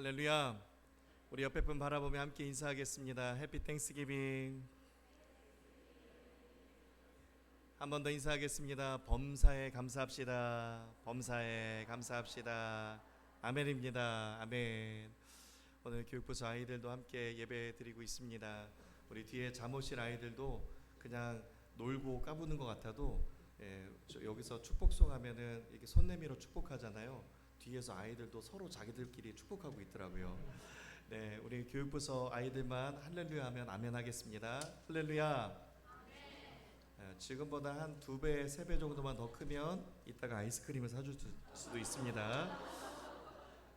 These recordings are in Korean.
할렐루야. 우리 옆에 분 바라보며 함께 인사하겠습니다. 해피 땡스기빙. 한 번 더 인사하겠습니다. 범사에 감사합시다. 범사에 감사합시다. 아멘입니다. 아멘. 오늘 교육부서 아이들도 함께 예배 드리고 있습니다. 우리 뒤에 잠옷실 아이들도 그냥 놀고 까부는 것 같아도 여기서 축복송 하면은 이렇게 손 내밀어 축복하잖아요. 뒤에서 아이들도 서로 자기들끼리 축복하고 있더라고요. 네, 우리 교육부서 아이들만 할렐루야 하면 아멘 하겠습니다. 할렐루야. 지금보다 한 2배, 3배 정도만 더 크면 이따가 아이스크림을 사줄 수도 있습니다.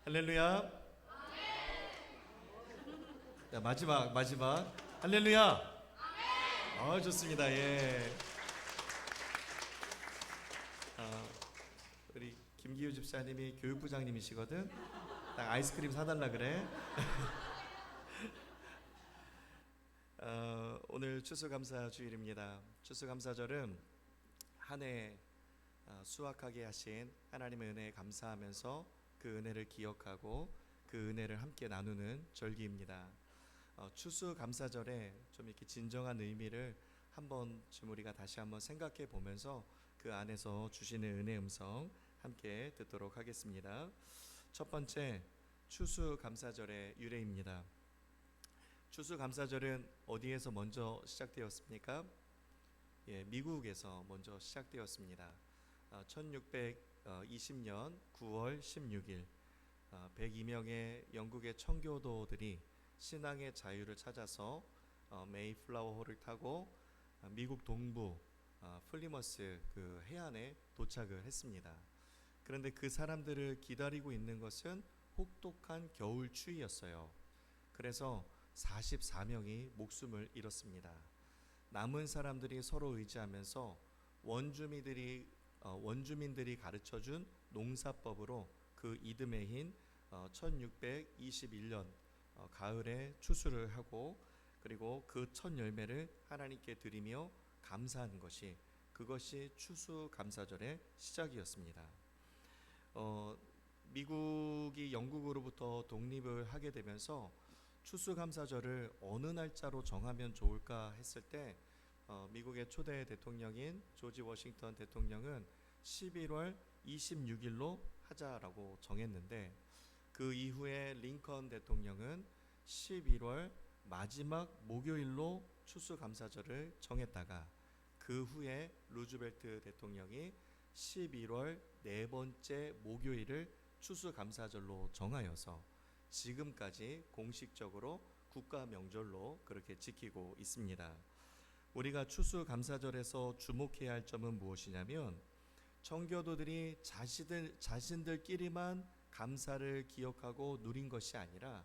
할렐루야. 자, 마지막 할렐루야. 좋습니다. 예. 우리 김기우 집사님이 교육부장님이시거든. 딱 아이스크림 사달라 그래. 오늘 추수감사 주일입니다. 추수감사절은 한 해 수확하게 하신 하나님의 은혜에 감사하면서 그 은혜를 기억하고 그 은혜를 함께 나누는 절기입니다. 추수감사절에 좀 이렇게 진정한 의미를 한번쯤 우리가 다시 한번 생각해 보면서 그 안에서 주시는 은혜 음성 함께 듣도록 하겠습니다. 첫 번째, 추수감사절의 유래입니다. 추수감사절은 어디에서 먼저 시작되었습니까? 미국에서 먼저 시작되었습니다. 1620년 9월 16일 102명의 영국의 청교도들이 신앙의 자유를 찾아서 메이플라워호를 타고 미국 동부 플리머스 그 해안에 도착을 했습니다. 그런데 그 사람들을 기다리고 있는 것은 혹독한 겨울 추위였어요. 그래서 44명이 목숨을 잃었습니다. 남은 사람들이 서로 의지하면서 원주민들이 가르쳐준 농사법으로 그 이듬해인 1621년 가을에 추수를 하고 그리고 그 첫 열매를 하나님께 드리며 감사하는 그것이 추수감사절의 시작이었습니다. 미국이 영국으로부터 독립을 하게 되면서 추수감사절을 어느 날짜로 정하면 좋을까 했을 때 미국의 초대 대통령인 조지 워싱턴 대통령은 11월 26일로 하자라고 정했는데 그 이후에 링컨 대통령은 11월 마지막 목요일로 추수감사절을 정했다가 그 후에 루즈벨트 대통령이 11월 네 번째 목요일을 추수감사절로 정하여서 지금까지 공식적으로 국가 명절로 그렇게 지키고 있습니다. 우리가 추수감사절에서 주목해야 할 점은 무엇이냐면 청교도들이 자신들끼리만 감사를 기억하고 누린 것이 아니라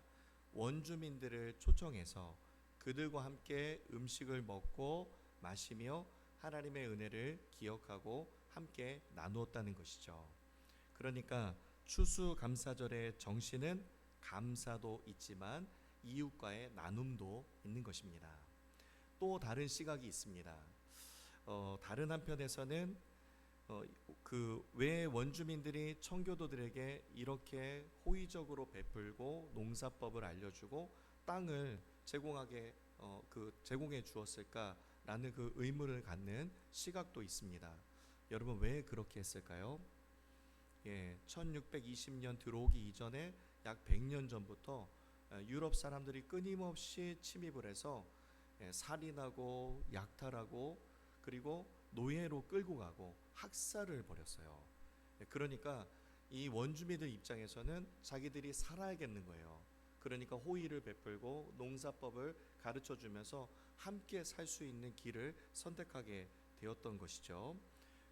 원주민들을 초청해서 그들과 함께 음식을 먹고 마시며 하나님의 은혜를 기억하고 함께 나누었다는 것이죠. 그러니까 추수감사절의 정신은 감사도 있지만 이웃과의 나눔도 있는 것입니다. 또 다른 시각이 있습니다. 다른 한편에서는 왜 원주민들이 청교도들에게 이렇게 호의적으로 베풀고 농사법을 알려주고 땅을 제공해 주었을까라는 그 의문을 갖는 시각도 있습니다. 여러분 왜 그렇게 했을까요? 1620년 들어오기 이전에 약 100년 전부터 유럽 사람들이 끊임없이 침입을 해서 살인하고 약탈하고 그리고 노예로 끌고 가고 학살을 벌였어요. 그러니까 이 원주민들 입장에서는 자기들이 살아야겠는 거예요. 그러니까 호의를 베풀고 농사법을 가르쳐 주면서 함께 살 수 있는 길을 선택하게 되었던 것이죠.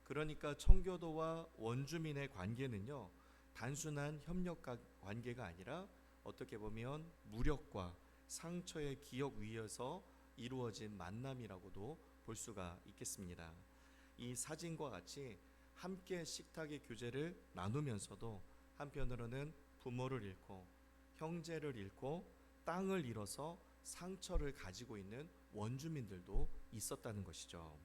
그러니까 청교도와 원주민의 관계는요, 단순한 협력 관계가 아니라 어떻게 보면 무력과 상처의 기억 위에서 이루어진 만남이라고도 볼 수가 있겠습니다. 이 사진과 같이 함께 식탁의 교제를 나누면서도 한편으로는 부모를 잃고 형제를 잃고 땅을 잃어서 상처를 가지고 있는 원주민들도 있었다는 것이죠.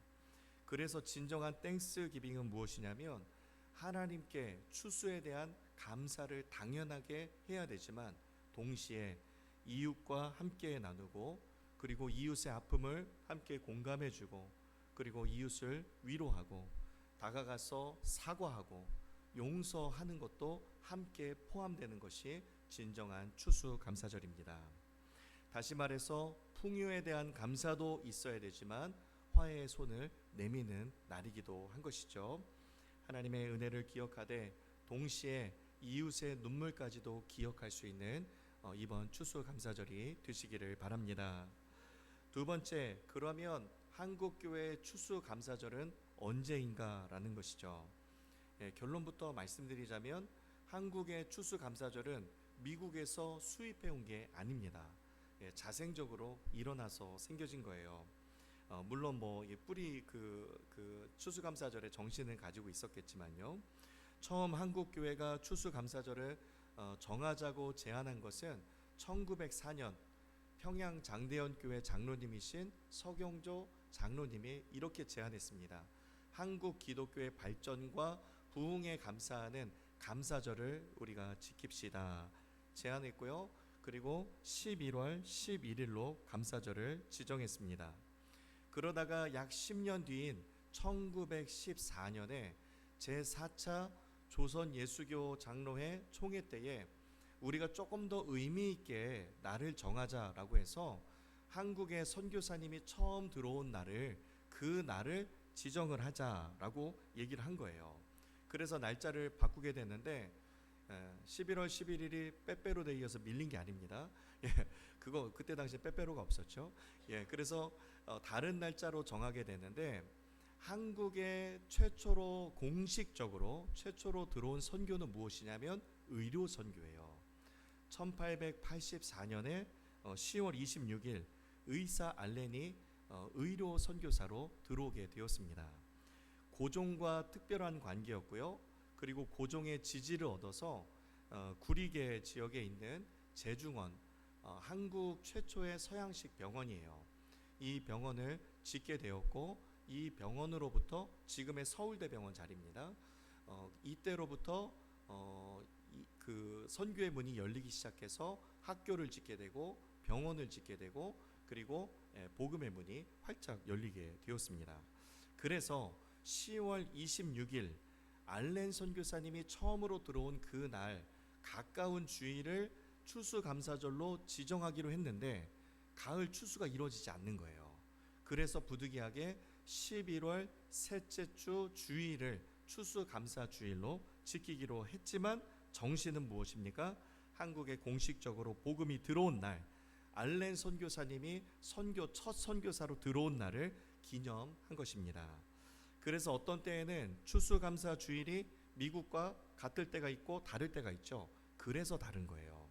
그래서 진정한 땡스기빙은 무엇이냐면 하나님께 추수에 대한 감사를 당연하게 해야 되지만 동시에 이웃과 함께 나누고, 그리고 이웃의 아픔을 함께 공감해주고, 그리고 이웃을 위로하고, 다가가서 사과하고 용서하는 것도 함께 포함되는 것이 진정한 추수감사절입니다. 다시 말해서 풍요에 대한 감사도 있어야 되지만 화해의 손을 내미는 날이기도 한 것이죠. 하나님의 은혜를 기억하되 동시에 이웃의 눈물까지도 기억할 수 있는 이번 추수감사절이 되시기를 바랍니다. 두 번째, 그러면 한국교회의 추수감사절은 언제인가라는 것이죠. 결론부터 말씀드리자면 한국의 추수감사절은 미국에서 수입해온 게 아닙니다. 자생적으로 일어나서 생겨진 거예요. 물론 뿌리 추수감사절의 정신을 가지고 있었겠지만요. 처음 한국교회가 추수감사절을 정하자고 제안한 것은 1904년 평양 장대연교회 장로님이신 서경조 장로님이 이렇게 제안했습니다. 한국 기독교의 발전과 부흥에 감사하는 감사절을 우리가 지킵시다 제안했고요. 그리고 11월 11일로 감사절을 지정했습니다. 그러다가 약 10년 뒤인 1914년에 제4차 조선예수교 장로회 총회 때에 우리가 조금 더 의미 있게 날을 정하자라고 해서 한국의 선교사님이 처음 들어온 날을 그 날을 지정을 하자라고 얘기를 한 거예요. 그래서 날짜를 바꾸게 됐는데 11월 11일이 빼빼로 데이여서 밀린 게 아닙니다. 그때 당시에 빼빼로가 없었죠. 그래서 다른 날짜로 정하게 됐는데 한국에 공식적으로 최초로 들어온 선교는 무엇이냐면 의료 선교예요. 1884년에 10월 26일 의사 알렌이 의료 선교사로 들어오게 되었습니다. 고종과 특별한 관계였고요. 그리고 고종의 지지를 얻어서 구리계 지역에 있는 제중원, 한국 최초의 서양식 병원이에요. 이 병원을 짓게 되었고 이 병원으로부터 지금의 서울대병원 자리입니다. 이때로부터 그 선교의 문이 열리기 시작해서 학교를 짓게 되고 병원을 짓게 되고 그리고 복음의 문이 활짝 열리게 되었습니다. 그래서 10월 26일 알렌 선교사님이 처음으로 들어온 그 날 가까운 주일을 추수감사절로 지정하기로 했는데 가을 추수가 이루어지지 않는 거예요. 그래서 부득이하게 11월 셋째 주 주일을 추수감사주일로 지키기로 했지만 정신은 무엇입니까? 한국에 공식적으로 복음이 들어온 날, 알렌 선교사님이 첫 선교사로 들어온 날을 기념한 것입니다. 그래서 어떤 때에는 추수감사 주일이 미국과 같을 때가 있고 다를 때가 있죠. 그래서 다른 거예요.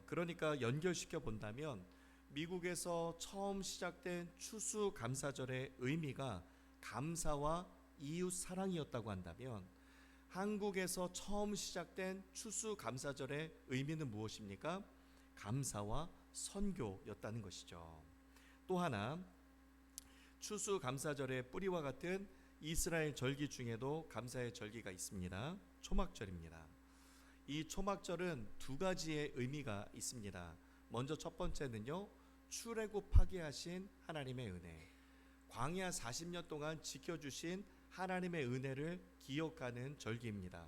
그러니까 연결시켜 본다면 미국에서 처음 시작된 추수감사절의 의미가 감사와 이웃 사랑이었다고 한다면 한국에서 처음 시작된 추수감사절의 의미는 무엇입니까? 감사와 선교였다는 것이죠. 또 하나, 추수감사절의 뿌리와 같은 이스라엘 절기 중에도 감사의 절기가 있습니다. 초막절입니다. 이 초막절은 두 가지의 의미가 있습니다. 먼저 첫 번째는요, 출애굽하게 하신 하나님의 은혜, 광야 40년 동안 지켜주신 하나님의 은혜를 기억하는 절기입니다.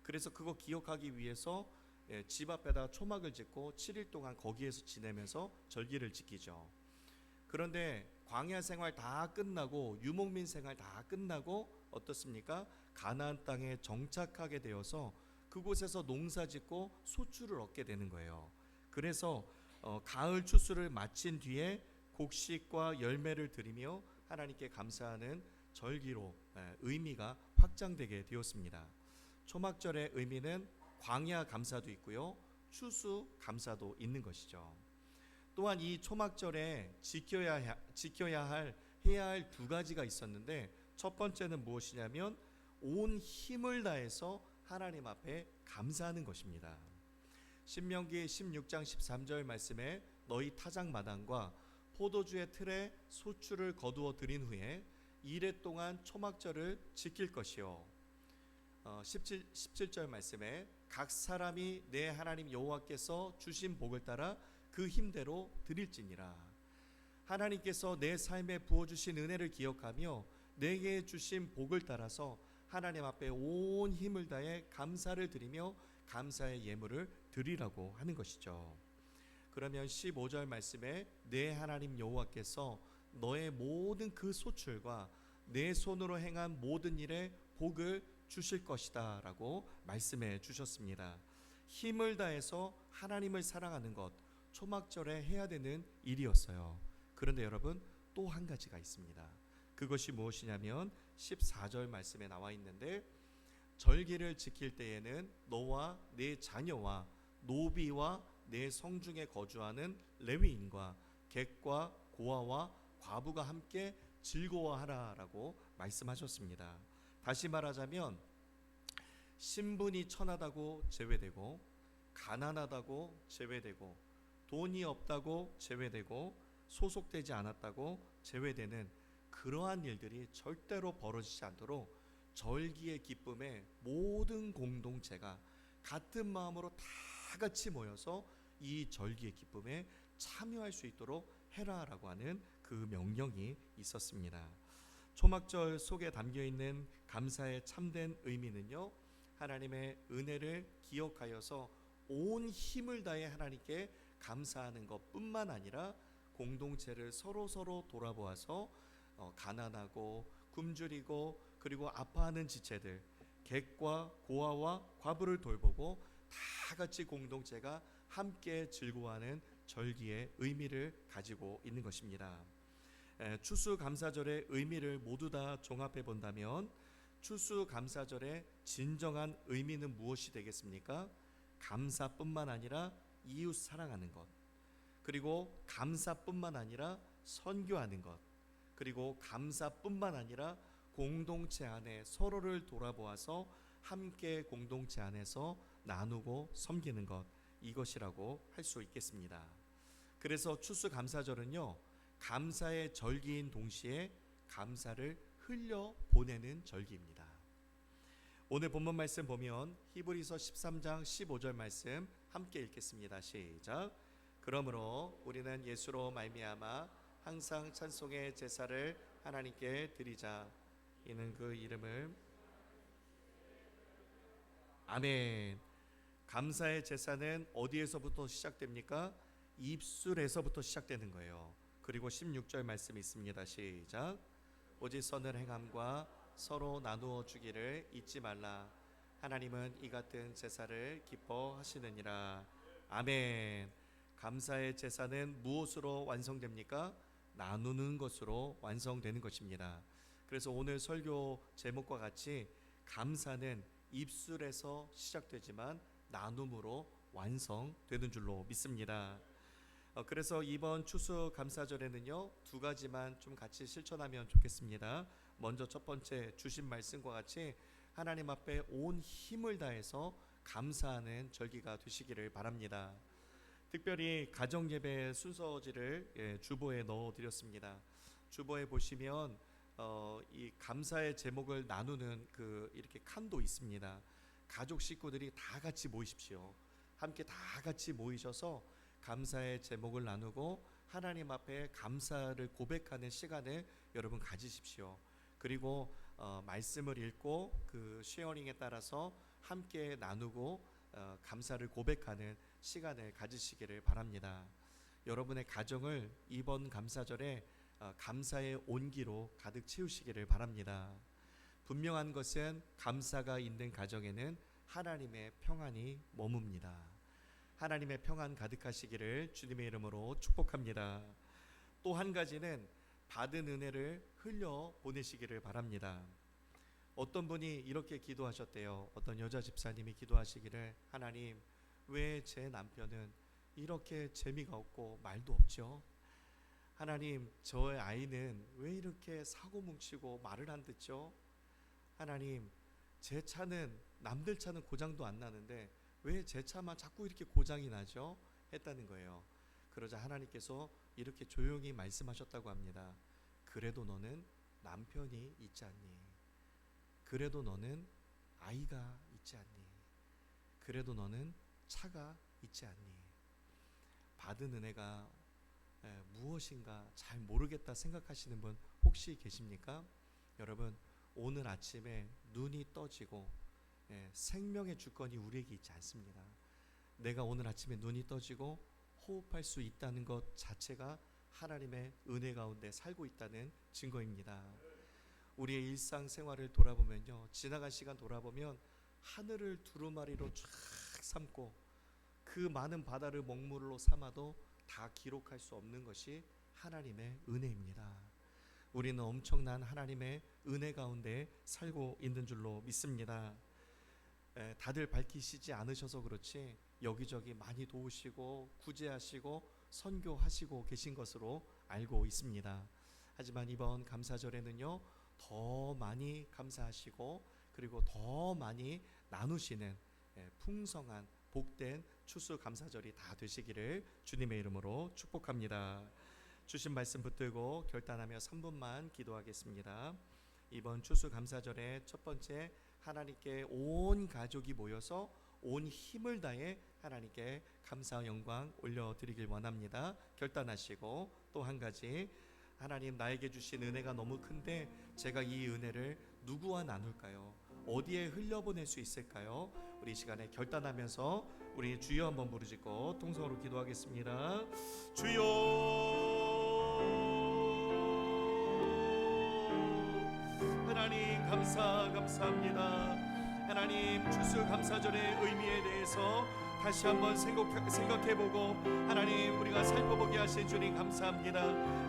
그래서 그거 기억하기 위해서 집 앞에다 초막을 짓고 7일 동안 거기에서 지내면서 절기를 지키죠. 그런데 광야 생활 다 끝나고 유목민 생활 다 끝나고 어떻습니까? 가나안 땅에 정착하게 되어서 그곳에서 농사짓고 소출을 얻게 되는 거예요. 그래서 가을 추수를 마친 뒤에 곡식과 열매를 드리며 하나님께 감사하는 절기로 의미가 확장되게 되었습니다. 초막절의 의미는 광야 감사도 있고요, 추수 감사도 있는 것이죠. 또한 이 초막절에 해야 할 두 가지가 있었는데 첫 번째는 무엇이냐면 온 힘을 다해서 하나님 앞에 감사하는 것입니다. 신명기 16장 13절 말씀에 너희 타작마당과 포도주의 틀에 소출을 거두어 들인 후에 이레 동안 초막절을 지킬 것이요. 17절 말씀에 각 사람이 내 하나님 여호와께서 주신 복을 따라 그 힘대로 드릴지니라. 하나님께서 내 삶에 부어주신 은혜를 기억하며 내게 주신 복을 따라서 하나님 앞에 온 힘을 다해 감사를 드리며 감사의 예물을 드리라고 하는 것이죠. 그러면 15절 말씀에 내 하나님 여호와께서 너의 모든 그 소출과 내 손으로 행한 모든 일에 복을 주실 것이다 라고 말씀해 주셨습니다. 힘을 다해서 하나님을 사랑하는 것, 초막절에 해야 되는 일이었어요. 그런데 여러분, 또 한 가지가 있습니다. 그것이 무엇이냐면 14절 말씀에 나와 있는데, 절기를 지킬 때에는 너와 네 자녀와 노비와 내 성중에 거주하는 레위인과 객과 고아와 과부가 함께 즐거워하라 라고 말씀하셨습니다. 다시 말하자면 신분이 천하다고 제외되고, 가난하다고 제외되고, 돈이 없다고 제외되고, 소속되지 않았다고 제외되는 그러한 일들이 절대로 벌어지지 않도록 절기의 기쁨에 모든 공동체가 같은 마음으로 다 같이 모여서 이 절기의 기쁨에 참여할 수 있도록 해라라고 하는 그 명령이 있었습니다. 초막절 속에 담겨있는 감사의 참된 의미는요, 하나님의 은혜를 기억하여서 온 힘을 다해 하나님께 감사하는 것뿐만 아니라 공동체를 서로 돌아보아서 가난하고 굶주리고 그리고 아파하는 지체들, 객과 고아와 과부를 돌보고 다 같이 공동체가 함께 즐거워하는 절기의 의미를 가지고 있는 것입니다. 추수감사절의 의미를 모두 다 종합해 본다면 추수감사절의 진정한 의미는 무엇이 되겠습니까? 감사뿐만 아니라 이웃 사랑하는 것, 그리고 감사뿐만 아니라 선교하는 것, 그리고 감사뿐만 아니라 공동체 안에 서로를 돌아보아서 함께 공동체 안에서 나누고 섬기는 것, 이것이라고 할 수 있겠습니다. 그래서 추수감사절은요, 감사의 절기인 동시에 감사를 흘려 보내는 절기입니다. 오늘 본문 말씀 보면 히브리서 13장 15절 말씀 함께 읽겠습니다. 시작. 그러므로 우리는 예수로 말미암아 항상 찬송의 제사를 하나님께 드리자. 이는 그 이름을 아멘. 감사의 제사는 어디에서부터 시작됩니까? 입술에서부터 시작되는 거예요. 그리고 16절 말씀이 있습니다. 시작. 오직 선을 행함과 서로 나누어 주기를 잊지 말라. 하나님은 이 같은 제사를 기뻐하시느니라. 아멘. 감사의 제사는 무엇으로 완성됩니까? 나누는 것으로 완성되는 것입니다. 그래서 오늘 설교 제목과 같이 감사는 입술에서 시작되지만 나눔으로 완성되는 줄로 믿습니다. 그래서 이번 추수감사절에는요, 두 가지만 좀 같이 실천하면 좋겠습니다. 먼저 첫 번째, 주신 말씀과 같이 하나님 앞에 온 힘을 다해서 감사하는 절기가 되시기를 바랍니다. 특별히 가정예배 순서지를 주보에 넣어드렸습니다. 주보에 보시면 이 감사의 제목을 나누는 이렇게 칸도 있습니다. 가족 식구들이 다 같이 모이십시오. 함께 다 같이 모이셔서 감사의 제목을 나누고 하나님 앞에 감사를 고백하는 시간을 여러분 가지십시오. 그리고 말씀을 읽고 그 쉐어링에 따라서 함께 나누고 감사를 고백하는 시간을 가지시기를 바랍니다. 여러분의 가정을 이번 감사절에 감사의 온기로 가득 채우시기를 바랍니다. 분명한 것은 감사가 있는 가정에는 하나님의 평안이 머뭅니다. 하나님의 평안 가득하시기를 주님의 이름으로 축복합니다. 또 한 가지는 받은 은혜를 흘려 보내시기를 바랍니다. 어떤 분이 이렇게 기도하셨대요. 어떤 여자 집사님이 기도하시기를, 하나님, 왜 제 남편은 이렇게 재미가 없고 말도 없죠? 하나님, 저의 아이는 왜 이렇게 사고 뭉치고 말을 안 듣죠? 하나님, 제 차는 남들 차는 고장도 안 나는데 왜 제 차만 자꾸 이렇게 고장이 나죠? 했다는 거예요. 그러자 하나님께서 이렇게 조용히 말씀하셨다고 합니다. 그래도 너는 남편이 있지 않니? 그래도 너는 아이가 있지 않니? 그래도 너는 차가 있지 않니? 받은 은혜가 무엇인가 잘 모르겠다 생각하시는 분 혹시 계십니까? 여러분, 오늘 아침에 눈이 떠지고 생명의 주권이 우리에게 있지 않습니다. 내가 오늘 아침에 눈이 떠지고 호흡할 수 있다는 것 자체가 하나님의 은혜 가운데 살고 있다는 증거입니다. 우리의 일상생활을 돌아보면요, 지나간 시간 돌아보면 하늘을 두루마리로 쫙 삼고 그 많은 바다를 먹물로 삼아도 다 기록할 수 없는 것이 하나님의 은혜입니다. 우리는 엄청난 하나님의 은혜 가운데 살고 있는 줄로 믿습니다. 다들 밝히시지 않으셔서 그렇지 여기저기 많이 도우시고 구제하시고 선교하시고 계신 것으로 알고 있습니다. 하지만 이번 감사절에는요, 더 많이 감사하시고 그리고 더 많이 나누시는 풍성한 복된 추수감사절이 다 되시기를 주님의 이름으로 축복합니다. 주신 말씀 붙들고 결단하며 3분만 기도하겠습니다. 이번 추수감사절의 첫 번째, 하나님께 온 가족이 모여서 온 힘을 다해 하나님께 감사와 영광 올려드리길 원합니다. 결단하시고, 또 한 가지, 하나님 나에게 주신 은혜가 너무 큰데 제가 이 은혜를 누구와 나눌까요? 어디에 흘려보낼 수 있을까요? 우리 이 시간에 결단하면서 우리 주여 한번 부르짖고 통성으로 기도하겠습니다. 주여, 하나님 감사합니다. 하나님 추수감사절의 의미에 대해서 다시 한번 생각해보고 하나님 우리가 살펴보게 하신 주님 감사합니다.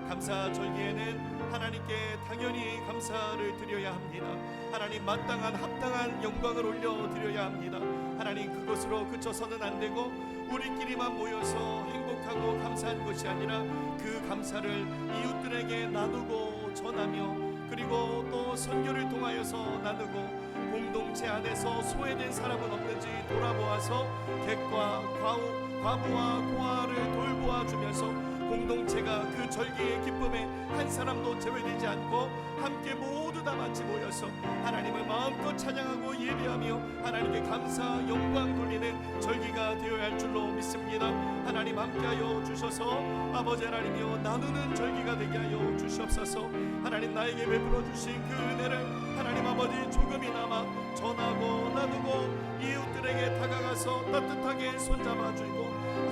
감사절기에는 하나님께 당연히 감사를 드려야 합니다. 하나님 마땅한 합당한 영광을 올려드려야 합니다. 하나님 그것으로 그쳐서는 안 되고 우리끼리만 모여서 행복하고 감사한 것이 아니라 그 감사를 이웃들에게 나누고 전하며 그리고 또 선교를 통하여서 나누고 공동체 안에서 소외된 사람은 없는지 돌아보아서 객과 과부와 고아를 돌보아 주면서 공동체가 그 절기의 기쁨에 한 사람도 제외되지 않고 함께 모두 다 같이 모여서 하나님을 마음껏 찬양하고 예배하며 하나님께 감사 영광 돌리는 절기가 되어야 할 줄로 믿습니다. 하나님 함께하여 주셔서 아버지 하나님이여 나누는 절기가 되게 하여 주시옵소서. 하나님 나에게 베풀어 주신 그 은혜를 하나님 아버지 조금이나마 전하고 나누고 이웃들에게 다가가서 따뜻하게 손잡아주고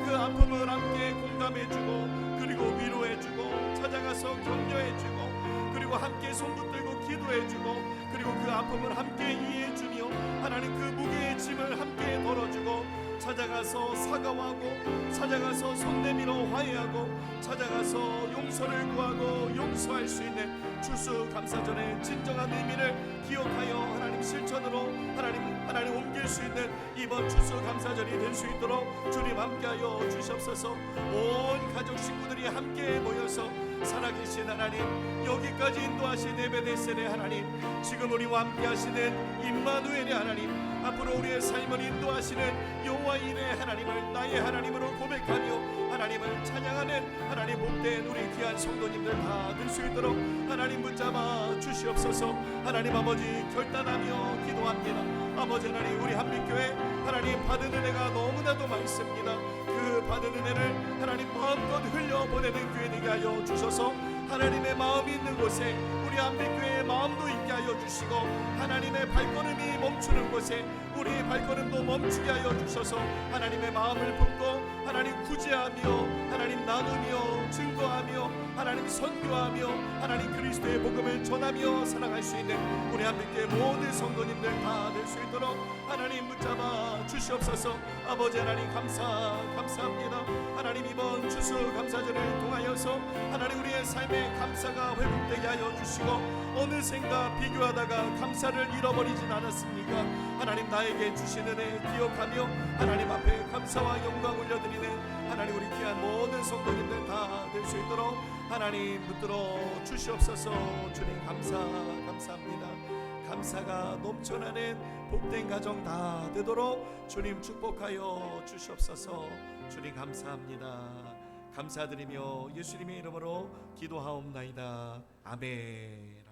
그 아픔을 함께 공감해주고 그리고 위로해주고 찾아가서 격려해주고 그리고 함께 손붙들고 기도해주고 그리고 그 아픔을 함께 이해해주며 하나님 그 무게의 짐을 함께 덜어주고 찾아가서 사과하고 찾아가서 손 내밀어 화해하고 찾아가서 용서를 구하고 용서할 수 있는 추수감사절의 진정한 의미를 기억하여 하나님 실천으로 하나님 옮길 수 있는 이번 추수감사절이 될 수 있도록 주님 함께하여 주시옵소서. 온 가족 식구들이 함께 모여서 살아계신 하나님, 여기까지 인도하신 에베네셀의 하나님, 지금 우리와 함께 하시는 임마누엘의 하나님, 앞으로 우리의 삶을 인도하시는 여호와 이레의 하나님을 나의 하나님으로 고백하며 하나님을 찬양하는 하나님 복된 우리 귀한 성도님들 다 될 수 있도록 하나님 붙잡아 주시옵소서. 하나님 아버지 결단하며 기도합니다. 아버지 하나님, 우리 한빛교회 하나님 받은 은혜가 너무나도 많습니다. 그 받은 은혜를 하나님 마음껏 흘려보내는 교회 되게 하여 주셔서 하나님의 마음이 있는 곳에 우리 한빛교회의 마음도 있게 하여 주시고 하나님의 발걸음이 멈추는 곳에 우리의 발걸음도 멈추게 하여 주셔서 하나님의 마음을 품고 하나님 구제하며 하나님 나누며 증거하며 하나님 선교하며 하나님 그리스도의 복음을 전하며 살아갈 수 있는 우리 한빛교회 모든 성도님들 다 될 수 있도록 하나님 붙잡아 주시옵소서. 아버지 하나님 감사합니다. 하나님 이번 추수감사절을 통하여서 하나님 우리의 삶에 감사가 회복되게 하여 주시고 어느샌가 비교하다가 감사를 잃어버리진 않았습니까? 하나님 나에게 주신 은혜 기억하며 하나님 앞에 감사와 영광 올려드리는 하나님 우리 귀한 모든 성도님들 다 될 수 있도록 하나님 붙들어 주시옵소서. 주님 감사합니다. 감사가 넘쳐나는 복된 가정 다 되도록 주님 축복하여 주시옵소서. 주님 감사합니다. 감사드리며 예수님의 이름으로 기도하옵나이다. 아멘.